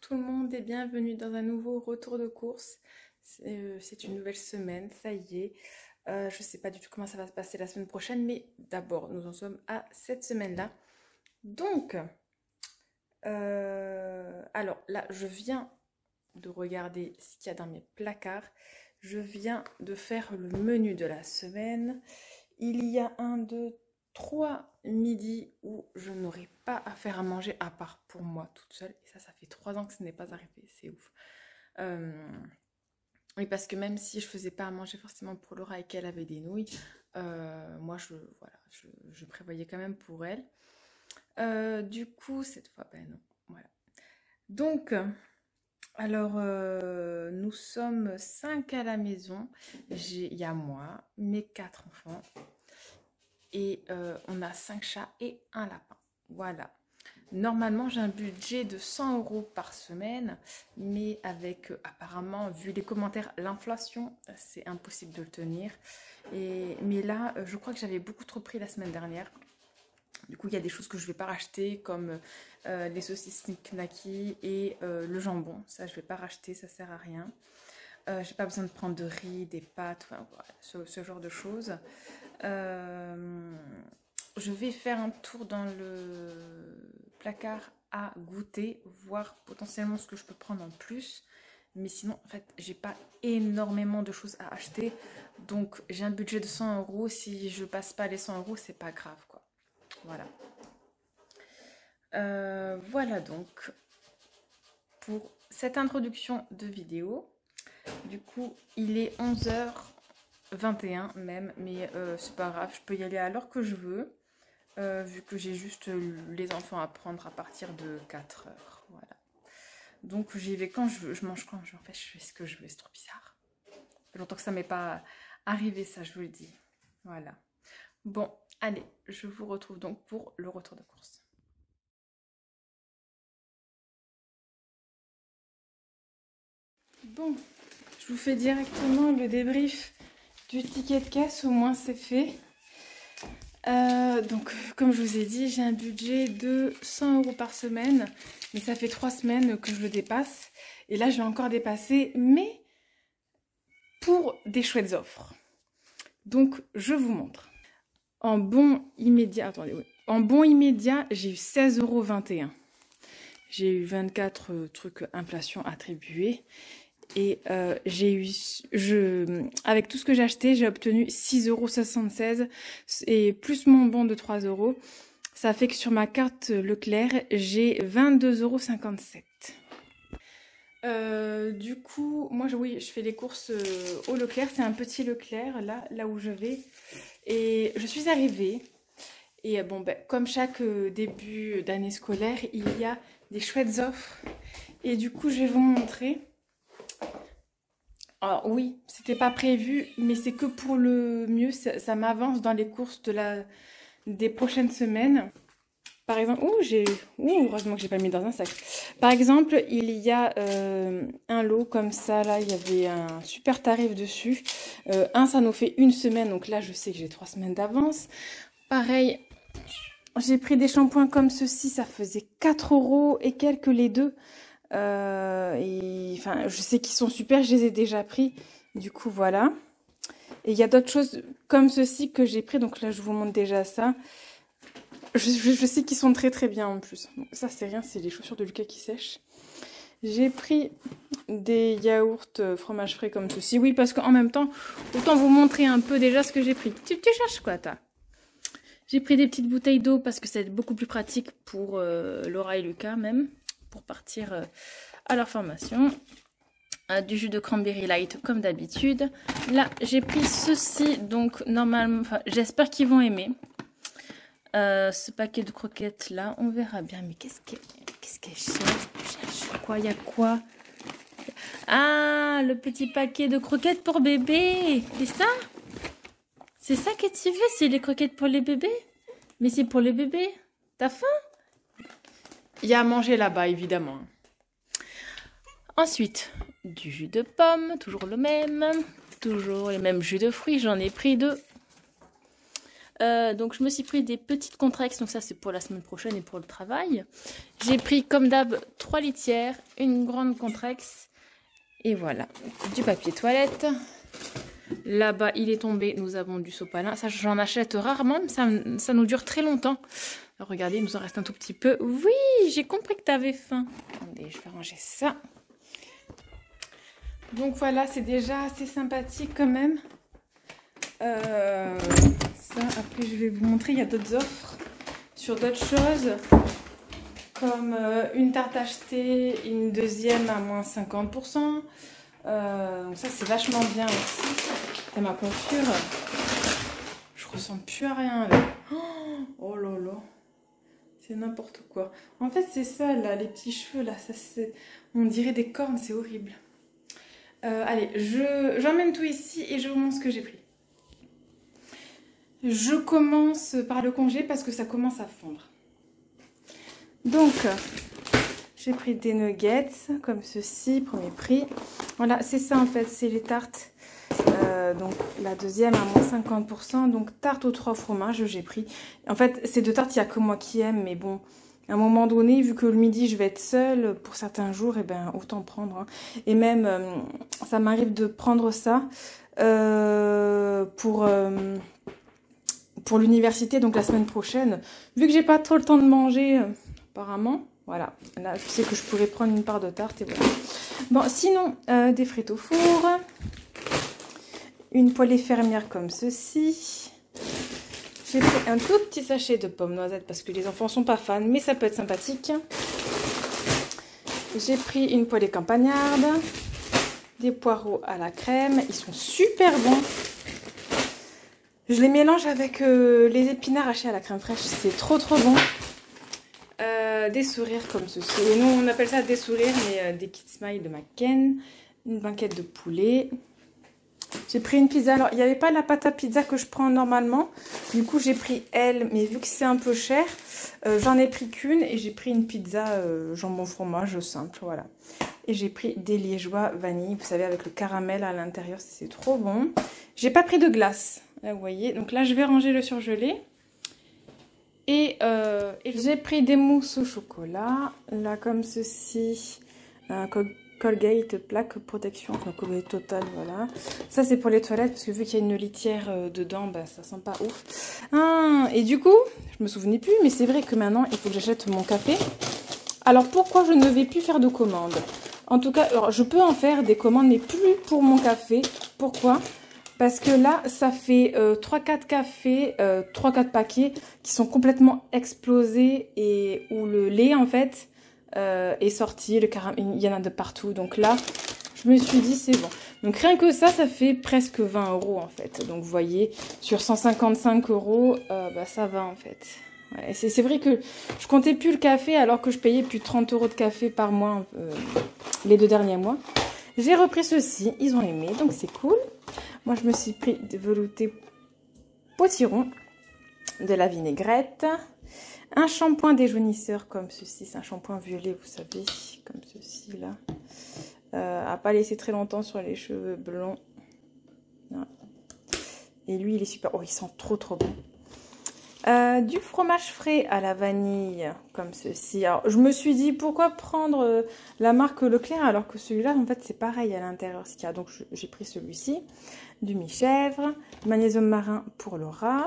tout le monde et bienvenue dans un nouveau retour de course. C'est une nouvelle semaine, ça y est. Je ne sais pas du tout comment ça va se passer la semaine prochaine, mais d'abord, nous en sommes à cette semaine-là. Donc, alors là, je viens de regarder ce qu'il y a dans mes placards. Je viens de faire le menu de la semaine. Il y a 1, 2, 3 midis où je n'aurai pas à faire à manger à part pour moi toute seule. Et ça fait 3 ans que ce n'est pas arrivé. C'est ouf. Oui, parce que même si je faisais pas à manger forcément pour Laura et qu'elle avait des nouilles, moi, je prévoyais quand même pour elle. Du coup, cette fois, ben non. Voilà. Donc, alors, nous sommes 5 à la maison. Il y a moi, mes 4 enfants. Et on a 5 chats et un lapin. Voilà. Normalement, j'ai un budget de 100 € par semaine, mais avec apparemment, vu les commentaires, l'inflation, c'est impossible de le tenir. Mais là, je crois que j'avais beaucoup trop pris la semaine dernière. Du coup, il y a des choses que je ne vais pas racheter, comme les saucisses Knacky et le jambon. Ça, je ne vais pas racheter, ça ne sert à rien. J'ai pas besoin de prendre de riz, des pâtes, enfin, voilà, ce genre de choses. Je vais faire un tour dans le placard à goûter, voir potentiellement ce que je peux prendre en plus. Mais sinon, en fait, j'ai pas énormément de choses à acheter. Donc, j'ai un budget de 100 €. Si je passe pas les 100 €, c'est pas grave, quoi. Voilà. Voilà donc pour cette introduction de vidéo. Du coup, il est 11h21 même, mais c'est pas grave, je peux y aller à l'heure que je veux, vu que j'ai juste les enfants à prendre à partir de 4h. Voilà. Donc j'y vais quand je veux, je mange quand je veux, en fait je fais ce que je veux, c'est trop bizarre. Ça fait longtemps que ça m'est pas arrivé ça, je vous le dis. Voilà. Bon, allez, je vous retrouve donc pour le retour de course. Bon, je vous fais directement le débrief du ticket de caisse, au moins c'est fait. Donc, comme je vous ai dit, j'ai un budget de 100 € par semaine, mais ça fait 3 semaines que je le dépasse. Et là, je vais encore dépasser, mais pour des chouettes offres. Donc, je vous montre. En bon immédiat, attendez, oui. En bon immédiat, j'ai eu 16,21 €. J'ai eu 24 trucs inflation attribués. Et avec tout ce que j'ai acheté, j'ai obtenu 6,76 € et plus mon bon de 3 €. Ça fait que sur ma carte Leclerc, j'ai 22,57 €. Du coup, moi, je fais les courses au Leclerc. C'est un petit Leclerc, là où je vais. Et je suis arrivée. Et bon, ben, comme chaque début d'année scolaire, il y a des chouettes offres. Et du coup, je vais vous montrer. Alors oui, c'était pas prévu, mais c'est que pour le mieux, ça m'avance dans les courses des prochaines semaines. Par exemple, heureusement que j'ai pas mis dans un sac. Par exemple, il y a un lot comme ça, là, il y avait un super tarif dessus. Ça nous fait 1 semaine, donc là, je sais que j'ai 3 semaines d'avance. Pareil, j'ai pris des shampoings comme ceci, ça faisait 4 € et quelques les deux. Enfin, je sais qu'ils sont super, je les ai déjà pris. Du coup, voilà. Et il y a d'autres choses comme ceci que j'ai pris. Donc là, je vous montre déjà ça. Je sais qu'ils sont très très bien en plus. Donc, ça, c'est rien, c'est les chaussures de Lucas qui sèchent. J'ai pris des yaourts fromage frais comme ceci. Oui, parce qu'en même temps, autant vous montrer un peu déjà ce que j'ai pris. Tu cherches quoi, toi? J'ai pris des petites bouteilles d'eau parce que c'est beaucoup plus pratique pour Laura et Lucas même. Pour partir à leur formation. Du jus de cranberry light comme d'habitude. Là, j'ai pris ceci, donc normalement, j'espère qu'ils vont aimer. Ce paquet de croquettes là, on verra bien. Mais qu'est-ce qu'elle cherche quoi? Il y a quoi? Ah, le petit paquet de croquettes pour bébé. C'est ça? C'est ça que tu veux? C'est les croquettes pour les bébés? Mais c'est pour les bébés. T'as faim? Il y a à manger là-bas, évidemment. Ensuite, du jus de pomme, toujours le même. Toujours les mêmes jus de fruits, j'en ai pris 2. Donc je me suis pris des petites Contrex, donc ça c'est pour la semaine prochaine et pour le travail. J'ai pris comme d'hab 3 litières, une grande Contrex et voilà, du papier toilette. Là-bas il est tombé, nous avons du sopalin, ça j'en achète rarement, mais ça nous dure très longtemps. Alors, regardez, il nous en reste un tout petit peu. Oui, j'ai compris que tu avais faim. Attendez, je vais ranger ça. Donc voilà, c'est déjà assez sympathique quand même. Ça, après je vais vous montrer, il y a d'autres offres sur d'autres choses. Comme une tarte achetée, une deuxième à moins 50%. Donc ça c'est vachement bien aussi. Et ma coiffure, je ressens plus à rien là. Oh là là, c'est n'importe quoi. En fait c'est ça là, les petits cheveux là, ça c'est, on dirait des cornes, c'est horrible. Allez, j'emmène tout ici et je vous montre ce que j'ai pris. Je commence par le congé parce que ça commence à fondre. Donc, j'ai pris des nuggets comme ceci, premier prix. Voilà, c'est ça en fait, c'est les tartes. Donc la deuxième à moins 50%. Donc tarte aux 3 fromages, j'ai pris. En fait, ces deux tartes, il n'y a que moi qui aime, mais bon, à un moment donné, vu que le midi, je vais être seule pour certains jours, et ben autant prendre. Hein. Et même, ça m'arrive de prendre ça pour l'université, donc la semaine prochaine. Vu que j'ai pas trop le temps de manger, apparemment, voilà. Là, je sais que je pourrais prendre une part de tarte et voilà. Bon, sinon, des frites au four. Une poêlée fermière comme ceci. J'ai pris un tout petit sachet de pommes noisettes parce que les enfants sont pas fans, mais ça peut être sympathique. J'ai pris une poêlée campagnarde. Des poireaux à la crème. Ils sont super bons. Je les mélange avec les épinards hachés à la crème fraîche. C'est trop bon. Des sourires comme ceci. Et nous, on appelle ça des sourires, mais des kits smile de McCain. Une banquette de poulet. J'ai pris une pizza. Alors, il n'y avait pas la pâte à pizza que je prends normalement. Du coup, j'ai pris elle. Mais vu que c'est un peu cher, j'en ai pris qu'une. Et j'ai pris une pizza jambon fromage simple. Voilà. Et j'ai pris des liégeois vanille. Vous savez, avec le caramel à l'intérieur. C'est trop bon. J'ai pas pris de glace. Là, vous voyez. Donc là, je vais ranger le surgelé. Et j'ai pris des mousses au chocolat. Là, comme ceci. Un Colgate plaque protection, donc Colgate Total, voilà. Ça c'est pour les toilettes parce que vu qu'il y a une litière dedans, bah, ça sent pas ouf. Ah, et du coup, je me souvenais plus, mais c'est vrai que maintenant il faut que j'achète mon café. Alors pourquoi je ne vais plus faire de commandes? En tout cas, alors, je peux en faire des commandes, mais plus pour mon café. Pourquoi? Parce que là, ça fait 3-4 cafés, 3-4 paquets qui sont complètement explosés et où le lait en fait est sorti, le caramel, il y en a de partout. Donc là, je me suis dit c'est bon. Donc rien que ça fait presque 20 € en fait. Donc vous voyez, sur 155 €, bah, ça va en fait. Ouais, c'est vrai que je comptais plus le café alors que je payais plus de 30 € de café par mois les 2 derniers mois. J'ai repris ceci, ils ont aimé, donc c'est cool. Moi, je me suis pris de velouté potiron, de la vinaigrette, un shampoing déjaunisseur comme ceci, c'est un shampoing violet, vous savez, comme ceci là. À pas laisser très longtemps sur les cheveux blonds. Voilà. Et lui, il est super. Oh, il sent trop bon. Du fromage frais à la vanille, comme ceci. Alors, je me suis dit, pourquoi prendre la marque Leclerc alors que celui-là, en fait, c'est pareil à l'intérieur, ce qu'il y a. Donc, j'ai pris celui-ci. Du mi-chèvre, magnésium marin pour le rat.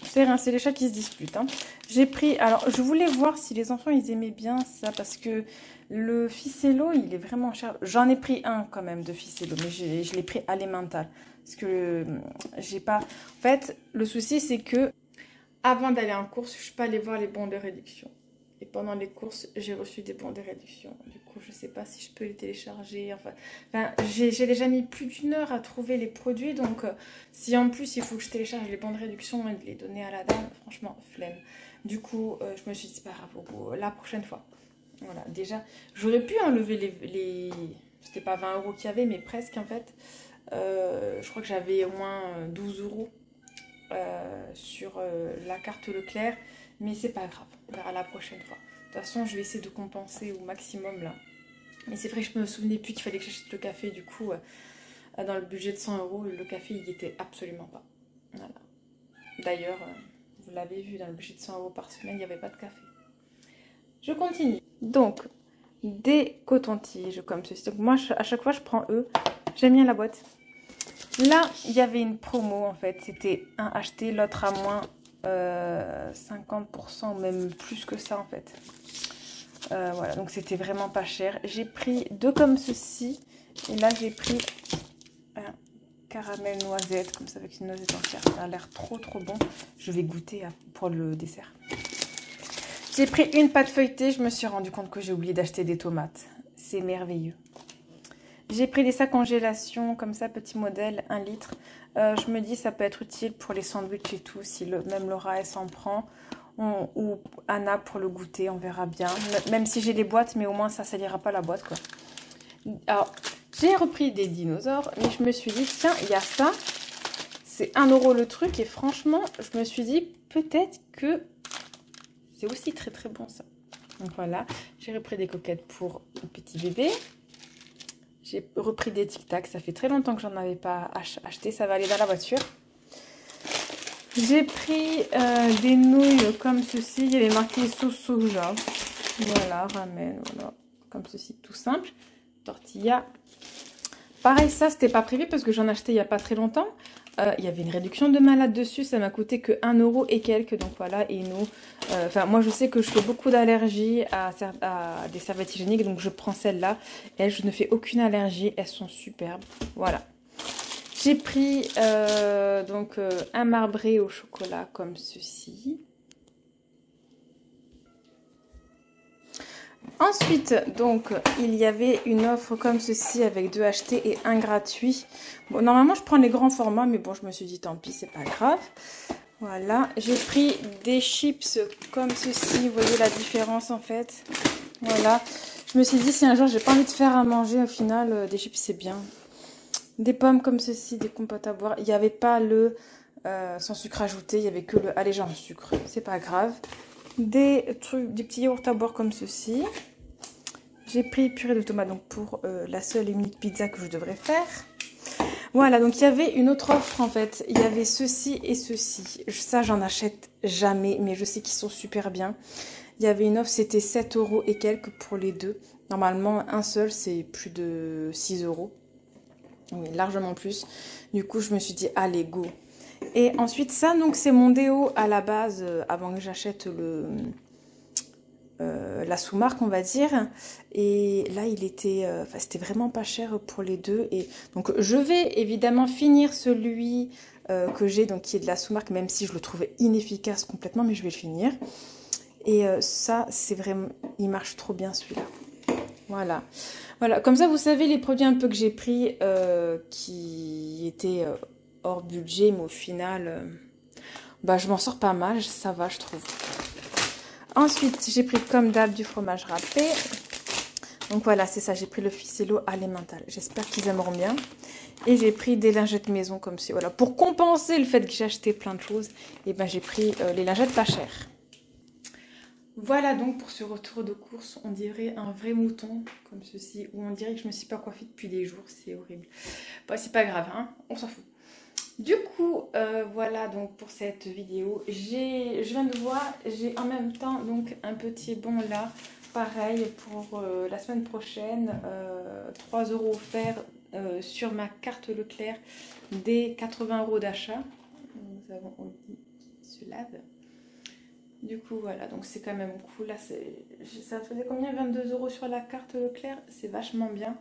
C'est rien, c'est les chats qui se disputent. Hein. J'ai pris, alors je voulais voir si les enfants ils aimaient bien ça parce que le ficello il est vraiment cher. J'en ai pris un quand même de ficello, mais je l'ai pris alimental parce que j'ai pas. En fait, le souci c'est que avant d'aller en course, je suis pas allée voir les bons de réduction. Et pendant les courses, j'ai reçu des bons de réduction. Du coup, je sais pas si je peux les télécharger. Enfin j'ai déjà mis plus d'1 heure à trouver les produits. Donc, si en plus, il faut que je télécharge les bons de réduction et de les donner à la dame, franchement, flemme. Du coup, je me suis dit, c'est pas grave, la prochaine fois. Voilà, déjà, j'aurais pu enlever les... C'était pas 20 € qu'il y avait, mais presque, en fait. Je crois que j'avais au moins 12 € sur la carte Leclerc. Mais c'est pas grave, on verra la prochaine fois. De toute façon, je vais essayer de compenser au maximum là. Mais c'est vrai que je me souvenais plus qu'il fallait que j'achète le café. Du coup, dans le budget de 100 €, le café, il y était absolument pas. Voilà. D'ailleurs, vous l'avez vu, dans le budget de 100 € par semaine, il n'y avait pas de café. Je continue. Donc, des cotons-tiges comme ceci. Donc moi, à chaque fois, je prends eux. J'aime bien la boîte. Là, il y avait une promo, en fait. C'était un acheté, l'autre à moins 50% ou même plus que ça, en fait. Voilà, donc c'était vraiment pas cher. J'ai pris deux comme ceci. Et là, j'ai pris un caramel noisette, comme ça, avec une noisette entière. Ça a l'air trop, trop bon. Je vais goûter pour le dessert. J'ai pris une pâte feuilletée. Je me suis rendu compte que j'ai oublié d'acheter des tomates. C'est merveilleux. J'ai pris des sacs congélation, comme ça, petit modèle, 1 litre. Je me dis ça peut être utile pour les sandwichs et tout, si même Laura, elle s'en prend. Ou Anna pour le goûter, on verra bien. Même si j'ai les boîtes, mais au moins ça salira pas la boîte, quoi. Alors, j'ai repris des dinosaures, mais je me suis dit, tiens, il y a ça. C'est 1 € le truc, et franchement, je me suis dit, peut-être que c'est aussi très très bon, ça. Donc voilà, j'ai repris des coquettes pour le petit bébé. J'ai repris des Tic Tac, ça fait très longtemps que j'en avais pas acheté, ça va aller dans la voiture. J'ai pris des nouilles comme ceci, il y avait marqué sauce soja. Voilà, ramen, voilà, comme ceci, tout simple. Tortilla. Pareil, ça, c'était pas prévu parce que j'en achetais il n'y a pas très longtemps. Il y avait une réduction de malade dessus, ça m'a coûté que 1 € et quelques, donc voilà, et nous, enfin moi je sais que je fais beaucoup d'allergies à des serviettes hygiéniques, donc je prends celle-là, elles, je ne fais aucune allergie, elles sont superbes, voilà. J'ai pris donc un marbré au chocolat comme ceci. Ensuite, donc, il y avait une offre comme ceci avec 2 achetés et 1 gratuit. Bon, normalement, je prends les grands formats, mais bon, je me suis dit, tant pis, c'est pas grave. Voilà, j'ai pris des chips comme ceci. Vous voyez la différence, en fait. Voilà, je me suis dit, si un jour, j'ai pas envie de faire à manger, au final, des chips, c'est bien. Des pommes comme ceci, des compotes à boire. Il n'y avait pas le sans sucre ajouté, il n'y avait que le allégé en sucre. C'est pas grave. Des petits yaourts à boire comme ceci. J'ai pris purée de tomates donc pour la seule et unique pizza que je devrais faire. Voilà, donc il y avait une autre offre en fait. Il y avait ceci et ceci. Ça, j'en achète jamais, mais je sais qu'ils sont super bien. Il y avait une offre, c'était 7 € et quelques pour les deux. Normalement, un seul, c'est plus de 6 €. Oui, largement plus. Du coup, je me suis dit, allez, go. Et ensuite, ça, donc, c'est mon déo à la base, avant que j'achète la sous-marque, on va dire. Et là, il était, c'était vraiment pas cher pour les deux. Et donc, je vais évidemment finir celui que j'ai, donc qui est de la sous-marque, même si je le trouvais inefficace complètement, mais je vais le finir. Et ça, c'est vraiment, il marche trop bien celui-là. Voilà. Voilà, comme ça, vous savez les produits un peu que j'ai pris qui étaient hors budget, mais au final, bah, je m'en sors pas mal, ça va, je trouve. Ensuite, j'ai pris comme d'hab du fromage râpé. Donc voilà, c'est ça, j'ai pris le ficello à l'emmental. J'espère qu'ils aimeront bien. Et j'ai pris des lingettes maison comme ça. Voilà, pour compenser le fait que j'ai acheté plein de choses, et ben j'ai pris les lingettes pas chères. Voilà donc pour ce retour de course, on dirait un vrai mouton comme ceci, ou on dirait que je me suis pas coiffée depuis des jours, c'est horrible. Bon, c'est pas grave, hein, on s'en fout. Du coup, voilà donc pour cette vidéo. Je viens de voir, j'ai en même temps donc un petit bon là, pareil pour la semaine prochaine, 3 € offerts sur ma carte Leclerc des 80 € d'achat. Nous avons Audi qui se lave. Du coup, voilà, donc c'est quand même cool. Là, ça faisait combien? 22 € sur la carte Leclerc, c'est vachement bien.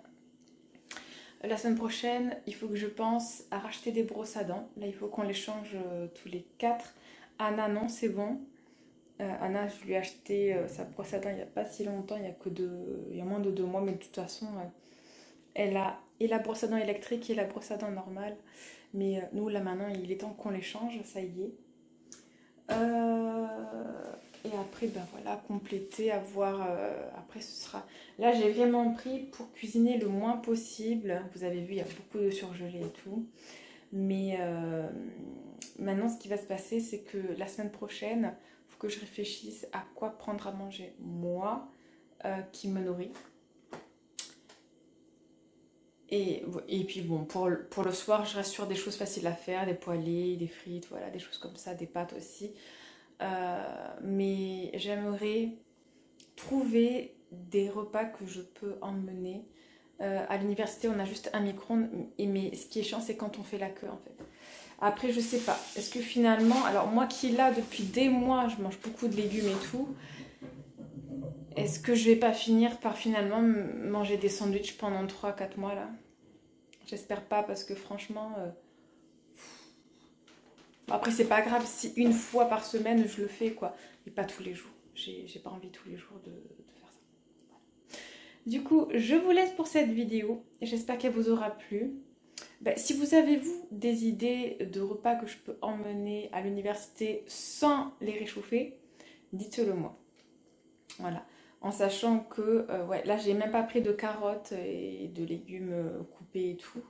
La semaine prochaine, il faut que je pense à racheter des brosses à dents. Là, il faut qu'on les change tous les 4. Anna, non, c'est bon. Anna, je lui ai acheté sa brosse à dents il n'y a pas si longtemps, il y a moins de 2 mois, mais de toute façon, elle a et la brosse à dents électrique et la brosse à dents normale. Mais nous, là, maintenant, il est temps qu'on les change, ça y est. Et après, ben voilà, compléter, avoir... après, ce sera... Là, j'ai vraiment pris pour cuisiner le moins possible. Vous avez vu, il y a beaucoup de surgelés et tout. Mais maintenant, ce qui va se passer, c'est que la semaine prochaine, il faut que je réfléchisse à quoi prendre à manger, moi, qui me nourrit. Et puis bon, pour le soir, je reste sur des choses faciles à faire, des poêlés, des frites, voilà, des choses comme ça, des pâtes aussi. Mais j'aimerais trouver des repas que je peux emmener. À l'université, on a juste un micro-ondes, mais ce qui est chiant, c'est quand on fait la queue, en fait. Après, je sais pas. Est-ce que finalement, alors moi qui là depuis des mois, je mange beaucoup de légumes et tout, est-ce que je vais pas finir par finalement manger des sandwichs pendant 3-4 mois là? J'espère pas parce que franchement... Après, c'est pas grave si une fois par semaine je le fais, quoi. Mais pas tous les jours. J'ai pas envie tous les jours de faire ça. Voilà. Du coup, je vous laisse pour cette vidéo. J'espère qu'elle vous aura plu. Ben, si vous avez, vous, des idées de repas que je peux emmener à l'université sans les réchauffer, dites-le moi. Voilà. En sachant que, ouais, là, j'ai même pas pris de carottes et de légumes coupés et tout.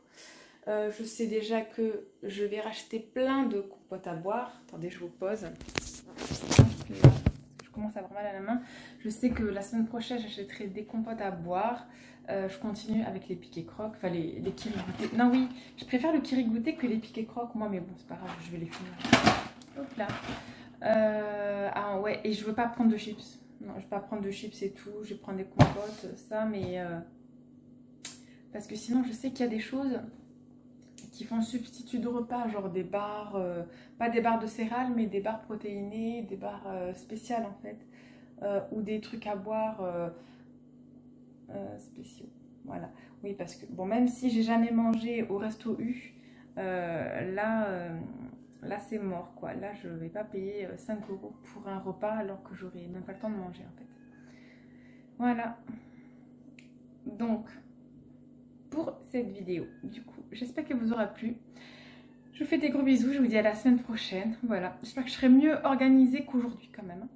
Je sais déjà que je vais racheter plein de compotes à boire. Attendez, je vous pose. Je commence à avoir mal à la main. Je sais que la semaine prochaine, j'achèterai des compotes à boire. Je continue avec les piquets crocs, enfin les kirigoutés. Non, oui, je préfère le kirigouté que les piquets crocs, moi, mais bon, c'est pas grave, je vais les finir. Hop là. Ah ouais, et je veux pas prendre de chips. Non, je vais pas prendre de chips et tout. Je vais prendre des compotes, ça, mais... parce que sinon, je sais qu'il y a des choses qui font substitut de repas, genre des barres, pas des barres de céréales, mais des barres protéinées, des barres spéciales en fait, ou des trucs à boire spéciaux. Voilà, oui, parce que, bon, même si j'ai jamais mangé au resto U, là c'est mort, quoi. Là, je vais pas payer 5 € pour un repas alors que j'aurais même pas le temps de manger en fait. Voilà. Donc, pour cette vidéo, du coup, j'espère qu'elle vous aura plu. Je vous fais des gros bisous, je vous dis à la semaine prochaine. Voilà, j'espère que je serai mieux organisée qu'aujourd'hui quand même.